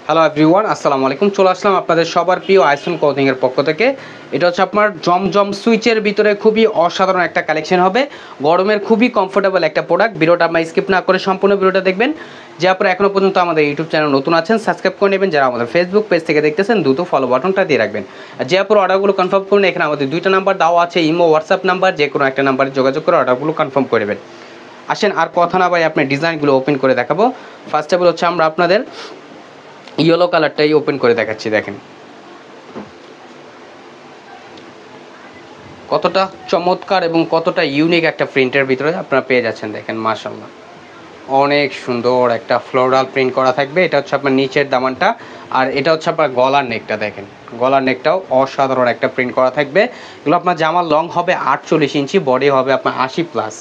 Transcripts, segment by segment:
Hello everyone, আসসালামু আলাইকুম। চলে আসলাম আপনাদের সবার প্রিয় আইসন ক্লথিংয়ের পক্ষ থেকে। এটা হচ্ছে আপনার জমজম সুইচের ভিতরে খুবই অসাধারণ একটা কালেকশন হবে। গরমের খুবই কমফোর্টেবল একটা প্রোডাক্ট। ভিডিওটা আপনার স্কিপ না করে সম্পূর্ণ ভিডিওটা দেখবেন। যে আপনারা এখনও পর্যন্ত আমাদের ইউটিউব চ্যানেল নতুন আছেন সাবস্ক্রাইব করে নেবেন। যারা আমাদের ফেসবুক পেজ থেকে দেখতেছেন দ্রুত ফলো বাটনটা দিয়ে রাখবেন। আর যে আপনার অর্ডারগুলো কনফার্ম করুন, এখানে আমাদের দুইটা নাম্বার দেওয়া আছে, ইমো হোয়াটসঅ্যাপ নাম্বার। যে কোনো একটা নাম্বারে যোগাযোগ করে অর্ডারগুলো কনফার্ম করে নেবেন। আসেন আর কথা না বাই আপনার ডিজাইনগুলো ওপেন করে দেখাবো। ফার্স্ট অফ অল হচ্ছে আমরা আপনাদের ইয়েলো কালারটাই ওপেন করে দেখাচ্ছি। দেখেন কতটা চমৎকার এবং কতটা ইউনিক একটা প্রিন্টের ভিতরে আপনারা পেয়ে যাচ্ছেন। দেখেন মাশাআল্লাহ অনেক সুন্দর একটা ফ্লোরাল প্রিন্ট করা থাকবে। এটা হচ্ছে আপনার নিচের দামানটা, আর এটা হচ্ছে আপনার গলার নেকটা। দেখেন গলার নেকটাও অসাধারণ একটা প্রিন্ট করা থাকবে। এগুলো আপনার জামার লং হবে 48 ইঞ্চি, বডি হবে আপনার 80+।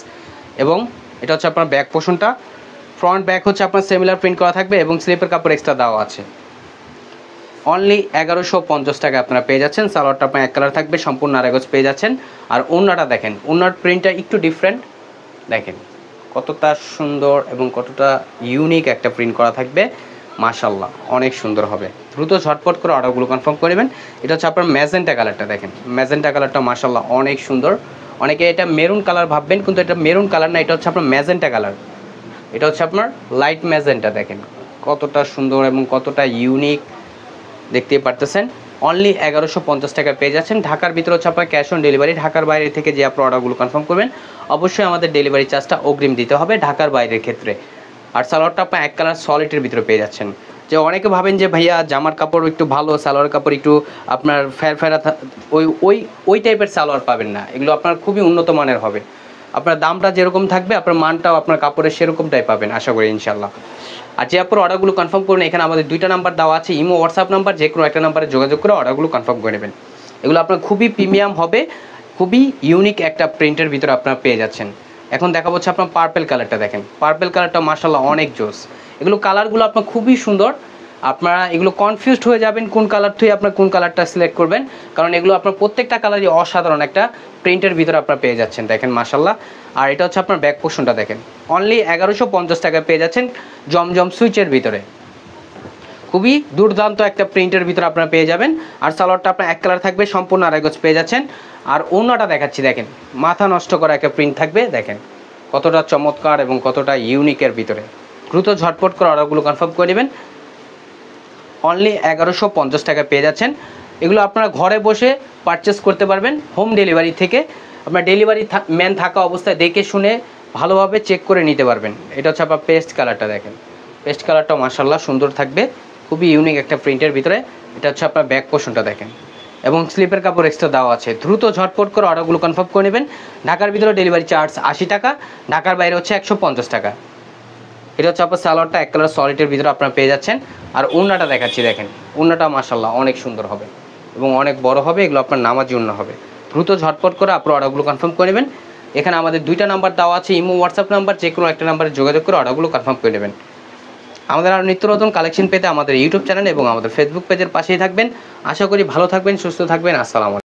এবং এটা হচ্ছে আপনার ব্যাক পোর্শনটা, ফ্রন্ট ব্যাক হচ্ছে আপনার সিমিলার প্রিন্ট করা থাকবে এবং স্লিপের কাপড় এক্সট্রা দেওয়া আছে। অনলি 1150 টাকা আপনারা পেয়ে যাচ্ছেন। সালোয়ারটা আপনার এক কালার থাকবে, সম্পূর্ণ আড়াই গজ পেয়ে যাচ্ছেন। আর ওড়নাটা দেখেন, ওড়নার প্রিন্টটা একটু ডিফারেন্ট। দেখেন কতটা সুন্দর এবং কতটা ইউনিক একটা প্রিন্ট করা থাকবে। মাশাআল্লাহ অনেক সুন্দর হবে। দ্রুত ঝটপট করে অর্ডারগুলো কনফার্ম করে নেবেন। এটা হচ্ছে আপনার ম্যাজেন্টা কালারটা। দেখেন ম্যাজেন্টা কালারটা মাশাআল্লাহ অনেক সুন্দর। অনেকে এটা মেরুন কালার ভাববেন, কিন্তু এটা মেরুন কালার না, এটা হচ্ছে আপনার ম্যাজেন্টা কালার। এটা হচ্ছে আপনার লাইট ম্যাজেন্টা। দেখেন কতটা সুন্দর এবং কতটা ইউনিক দেখতেই পারতেছেন। অনলি 1150 টাকা পেয়ে যাচ্ছেন। ঢাকার ভিতরে হচ্ছে আপনার ক্যাশ অন ডেলিভারি। ঢাকার বাইরে থেকে যে আপনার অর্ডারগুলো কনফার্ম করবেন অবশ্যই আমাদের ডেলিভারি চার্জটা অগ্রিম দিতে হবে ঢাকার বাইরের ক্ষেত্রে। আর সালোয়ারটা আপনার এক কালার সলিডের ভিতরে পেয়ে যাচ্ছেন। যে অনেকে ভাবেন যে ভাইয়া জামার কাপড় একটু ভালো, সালোয়ার কাপড় একটু আপনার ফেরা ওই টাইপের সালোয়ার পাবেন না। এগুলো আপনার খুবই উন্নত মানের হবে। আপনার দামটা যেরকম থাকবে আপনার মানটাও আপনার কাপড়ের সেরকমটাই পাবেন আশা করি ইনশাল্লাহ। আর যে আপনার অর্ডারগুলো কনফার্ম করুন, এখানে আমাদের দুইটা নাম্বার দেওয়া আছে, ইমো হোয়াটসঅ্যাপ নাম্বার। যে কোনো একটা নাম্বারে যোগাযোগ করে অর্ডারগুলো কনফার্ম করে নেবেন। এগুলো আপনার খুবই প্রিমিয়াম হবে, খুবই ইউনিক একটা প্রিন্টের ভিতরে আপনারা পেয়ে যাচ্ছেন। এখন দেখা হচ্ছে আপনার পার্পেল কালারটা। দেখেন পার্পেল কালারটা মাশাআল্লাহ অনেক জোস। এগুলো কালারগুলো আপনার খুবই সুন্দর। আপনারা এগুলো কনফিউজড হয়ে যাবেন কোন কালার থেকে আপনার কোন কালারটা সিলেক্ট করবেন, কারণ এগুলো আপনার প্রত্যেকটা কালারই অসাধারণ একটা প্রিন্টের ভিতরে আপনারা পেয়ে যাচ্ছেন। দেখেন মাশাআল্লাহ। আর এটা হচ্ছে আপনার ব্যাক পোর্শনটা। দেখেন অনলি 1150 টাকায় পেয়ে যাচ্ছেন জমজম সুইচের ভিতরে। খুবই দুর্দান্ত একটা প্রিন্টের ভিতরে আপনারা পেয়ে যাবেন। আর সালোয়ারটা আপনার এক কালার থাকবে, সম্পূর্ণ আড়াই গজ পেয়ে যাচ্ছেন। আর ওড়নাটা দেখাচ্ছি। দেখেন মাথা নষ্ট করা একটা প্রিন্ট থাকবে। দেখেন কতটা চমৎকার এবং কতটা ইউনিকের ভিতরে। দ্রুত ঝটপট করে অর্ডারগুলো কনফার্ম করে নেবেন। অনলি 1150 টাকা পেয়ে যাচ্ছেন। এগুলো আপনারা ঘরে বসে পারচেস করতে পারবেন হোম ডেলিভারি থেকে। আপনার ডেলিভারি ম্যান থাকা অবস্থায় দেখে শুনে ভালোভাবে চেক করে নিতে পারবেন। এটা হচ্ছে আপনার পেস্ট কালারটা। দেখেন পেস্ট কালারটাও মাশাআল্লাহ সুন্দর থাকবে, খুবই ইউনিক একটা প্রিন্টের ভিতরে। এটা হচ্ছে আপনার ব্যাক পোর্শনটা। দেখেন এবং স্লিপের কাপড় এক্সট্রা দেওয়া আছে। দ্রুত ঝটপট করে অর্ডারগুলো কনফার্ম করে নেবেন। ঢাকার ভিতরে ডেলিভারি চার্জ 80 টাকা, ঢাকার বাইরে হচ্ছে 150 টাকা। এটা হচ্ছে আপনার সালোয়ারটা এক কালার সলিডের ভিতরে আপনারা পেয়ে যাচ্ছেন। আর ওড়নাটা দেখাচ্ছি। দেখেন ওড়নাটা মাশাআল্লাহ অনেক সুন্দর হবে এবং অনেক বড় হবে। এগুলো আপনার নামাজি ওড়না হবে। দ্রুত ঝটপট করে আপনার অর্ডারগুলো কনফার্ম করে নেবেন। এখানে আমাদের দুইটা নাম্বার দেওয়া আছে, ইমো হোয়াটসঅ্যাপ নাম্বার। যে কোনো একটা নাম্বারে যোগাযোগ করে অর্ডারগুলো কনফার্ম করে নেবেন। আমাদের আরও নিত্য নতুন কালেকশন পেতে আমাদের ইউটিউব চ্যানেল এবং আমাদের ফেসবুক পেজের পাশেই থাকবেন। আশা করি ভালো থাকবেন, সুস্থ থাকবেন। আসসালামু আলাইকুম।